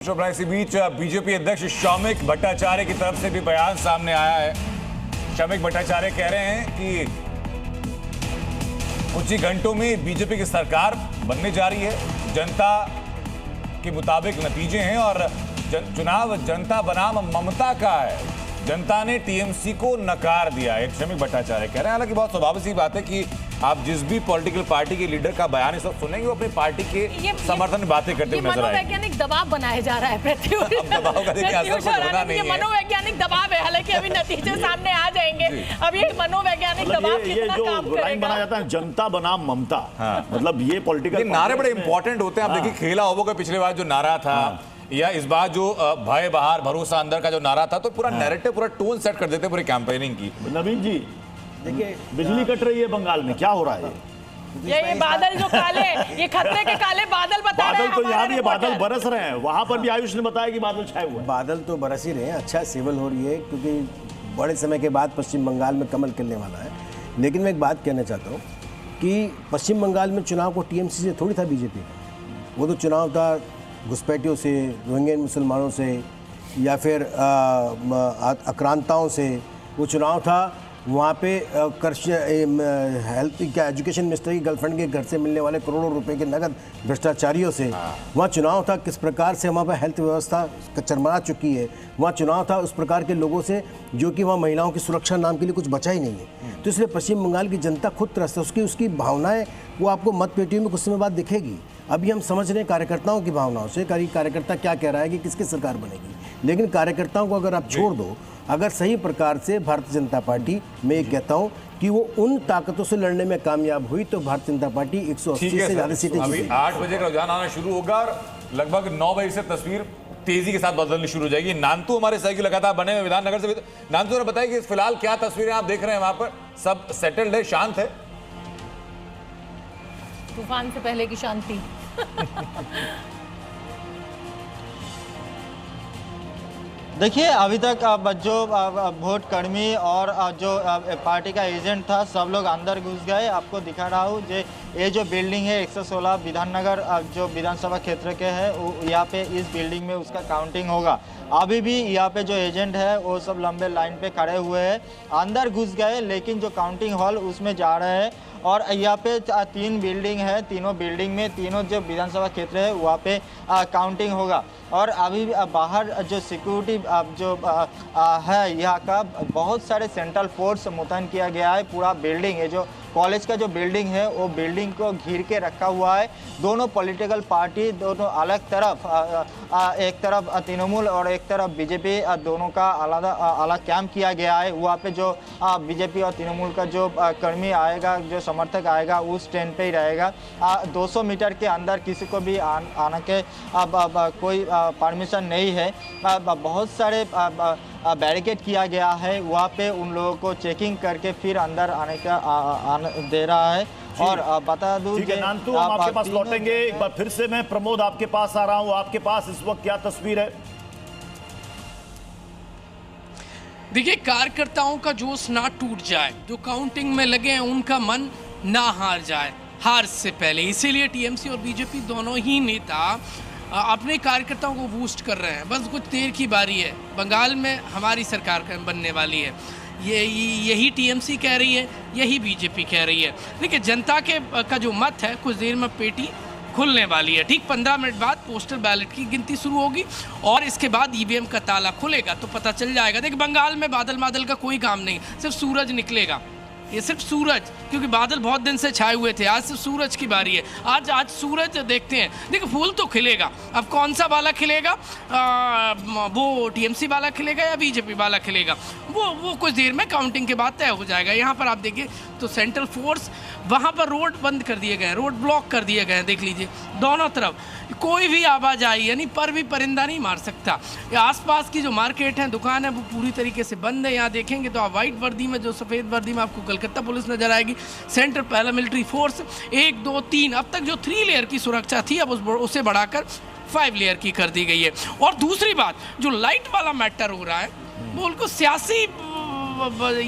इसी बीच बीजेपी अध्यक्ष शौमिक भट्टाचार्य की तरफ से भी बयान सामने आया है। शौमिक भट्टाचार्य कह रहे हैं कि कुछ ही घंटों में बीजेपी की सरकार बनने जा रही है। जनता के मुताबिक नतीजे हैं और चुनाव जनता बनाम ममता का है। जनता ने टीएमसी को नकार दिया है, शौमिक भट्टाचार्य कह रहे हैं। हालांकि बहुत स्वाभाविक सी बात है कि आप जिस भी पॉलिटिकल पार्टी के लीडर का बयान इस वक्त सुनेंगे वो अपनी पार्टी के समर्थन में बातें करते हुए नजर आएंगे। मनोवैज्ञानिक दबाव बनाया जा रहा है दबाव का देखिए असर कुछ होना नहीं है। मनोवैज्ञानिक दबाव है, हालांकि अभी नतीजे सामने आ जाएंगे। अब ये मनोवैज्ञानिक दबाव कितना काम करेगा? लाइन बनाया जाता है जनता बनाम ममता, मतलब ये पॉलिटिकल नारे बड़े इंपॉर्टेंट होते हैं। आप देखिए खेला होगा पिछले बार जो नारा था या इस बार जो भय बाहर भरोसा अंदर का जो नारा था, तो पूरा नैरेटिव पूरा टोन सेट कर देते पूरी कैंपेनिंग की। नवीन जी देखिए बिजली कट रही है बंगाल में, क्या हो रहा है? ये बादल जो काले, ये खतरे के काले बादल बता रहे हैं। बादल तो यहाँ भी बादल बरस रहे हैं, वहां पर भी आयुष ने बताया कि बादल छाए हुए। बादल तो बरस ही रहे हैं, अच्छा सिविल हो रही है, क्योंकि बड़े समय के बाद पश्चिम बंगाल में कमल खिलने वाला है। लेकिन मैं एक बात कहना चाहता हूँ कि पश्चिम बंगाल में चुनाव को टीएमसी से थोड़ी था बीजेपी का। वो तो चुनाव था घुसपैठियों से, रोहिंग्या मुसलमानों से या फिर आक्रांताओं से। वो चुनाव था वहाँ पे हेल्थ क्या एजुकेशन मिनिस्टर की गर्लफ्रेंड के घर से मिलने वाले करोड़ों रुपए के नगद भ्रष्टाचारियों से। वहाँ चुनाव था किस प्रकार से वहाँ पर हेल्थ व्यवस्था चरमरा चुकी है। वहाँ चुनाव था उस प्रकार के लोगों से जो कि वहाँ महिलाओं की सुरक्षा नाम के लिए कुछ बचा ही नहीं है। तो इसलिए पश्चिम बंगाल की जनता खुद त्रस्त है, उसकी भावनाएं वो आपको मत पेटियों में कुछ समय बाद दिखेगी। अभी हम समझ रहे हैं कार्यकर्ताओं की भावनाओं से, कार्यकर्ता क्या कह रहा है कि किसकी सरकार बनेगी। लेकिन कार्यकर्ताओं को अगर आप छोड़ दो, अगर सही प्रकार से भारतीय जनता पार्टी, मैं ये कहता हूँ कि वो उन ताकतों से लड़ने में कामयाब हुई तो भारतीय जनता पार्टी 180 से ज़्यादा सीटें जीतेगी। 8 बजे का रुझान आना शुरू होगा और लगभग 9 बजे से तस्वीर तेजी के साथ बदलनी शुरू हो जाएगी। नानतू हमारे सहयोगी लगातार बने हुए विधाननगर से। नानतू ने बताया कि फिलहाल क्या तस्वीरें आप देख रहे हैं, वहां पर सब सेटल्ड है, शांत है, तूफान से पहले की शांति। देखिए अभी तक जो वोट कर्मी और जो पार्टी का एजेंट था सब लोग अंदर घुस गए। आपको दिखा रहा हूँ ये जो बिल्डिंग है 116 विधाननगर जो विधानसभा क्षेत्र के है, यहाँ पे इस बिल्डिंग में उसका काउंटिंग होगा। अभी भी यहाँ पे जो एजेंट है वो सब लंबे लाइन पे खड़े हुए हैं, अंदर घुस गए, लेकिन जो काउंटिंग हॉल उसमें जा रहे हैं। और यहाँ पे 3 बिल्डिंग है, तीनों बिल्डिंग में तीनों जो विधानसभा क्षेत्र है वहाँ पे काउंटिंग होगा। और अभी बाहर जो सिक्योरिटी जो है यहाँ का बहुत सारे सेंट्रल फोर्स मुतैन किया गया है। पूरा बिल्डिंग है, जो कॉलेज का जो बिल्डिंग है वो बिल्डिंग को घेर के रखा हुआ है। दोनों पॉलिटिकल पार्टी दोनों अलग तरफ, एक तरफ तृणमूल और एक तरफ बीजेपी, दोनों का अलग कैंप किया गया है। वहाँ पे जो बीजेपी और तृणमूल का जो कर्मी आएगा, जो समर्थक आएगा, उस स्टैंड पे ही रहेगा। 200 मीटर के अंदर किसी को भी आने के कोई परमिशन नहीं है। बहुत सारे बैरिकेड किया गया है, वहाँ पे उन लोगों को चेकिंग करके फिर अंदर आने का दे रहा है। और बता दूं कि नानतू हम आपके पास लौटेंगे। एक बार फिर से मैं प्रमोद आपके पास आ रहा हूँ। आपके पास इस वक्त क्या तस्वीर है? देखिए कार्यकर्ताओं का जोश ना टूट जाए, जो काउंटिंग में लगे हैं उनका मन ना हार जाए हार से पहले। इसीलिए टीएमसी और बीजेपी दोनों ही नेता अपने कार्यकर्ताओं को बूस्ट कर रहे हैं। बस कुछ देर की बारी है, बंगाल में हमारी सरकार बनने वाली है। यही टीएमसी कह रही है, यही बीजेपी कह रही है। देखिए जनता का जो मत है, कुछ देर में पेटी खुलने वाली है। ठीक 15 मिनट बाद पोस्टल बैलेट की गिनती शुरू होगी और इसके बाद ईवीएम का ताला खुलेगा तो पता चल जाएगा। देखिए बंगाल में बादल का कोई काम नहीं, सिर्फ सूरज निकलेगा। ये सिर्फ सूरज, क्योंकि बादल बहुत दिन से छाए हुए थे, आज सिर्फ सूरज की बारी है। आज सूरज देखते हैं। देखिए फूल तो खिलेगा, अब कौन सा वाला खिलेगा, वो टीएमसी वाला खिलेगा या बीजेपी वाला खिलेगा, वो कुछ देर में काउंटिंग के बाद तय हो जाएगा। यहाँ पर आप देखिए तो सेंट्रल फोर्स, वहाँ पर रोड बंद कर दिए गए हैं, रोड ब्लॉक कर दिए गए हैं। देख लीजिए दोनों तरफ कोई भी आवाजाही, यानी पर भी परिंदा नहीं मार सकता। आसपास की जो मार्केट है, दुकान है, वो पूरी तरीके से बंद है। यहाँ देखेंगे तो आप वाइट वर्दी में, जो सफ़ेद वर्दी में आपको कलकत्ता पुलिस नजर आएगी, सेंट्रल पैरामिलिट्री फोर्स 1, 2, 3। अब तक जो 3 लेयर की सुरक्षा थी अब उसे बढ़ाकर 5 लेयर की कर दी गई है। और दूसरी बात, जो लाइट वाला मैटर हो रहा है वो उनको सियासी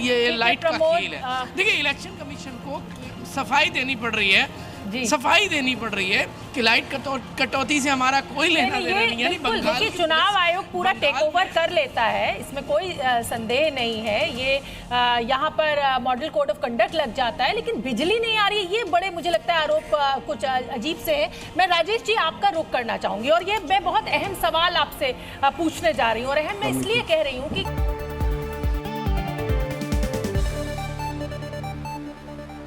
ये लाइट का खेल है। देखिए इलेक्शन कमीशन को सफाई देनी पड़ रही है जी। सफाई देनी पड़ रही है कि लाइट कटौती से हमारा कोई लेना देना नहीं है। बिल्कुल, देखिए चुनाव आयोग पूरा टेक ओवर कर लेता है, इसमें कोई संदेह नहीं है। ये यहाँ पर मॉडल कोड ऑफ कंडक्ट लग जाता है, लेकिन बिजली नहीं आ रही है, ये बड़े मुझे लगता है आरोप कुछ अजीब से है। मैं राजेश जी आपका रुख करना चाहूंगी, और ये मैं बहुत अहम सवाल आपसे पूछने जा रही हूँ, और अहम मैं इसलिए कह रही हूँ कि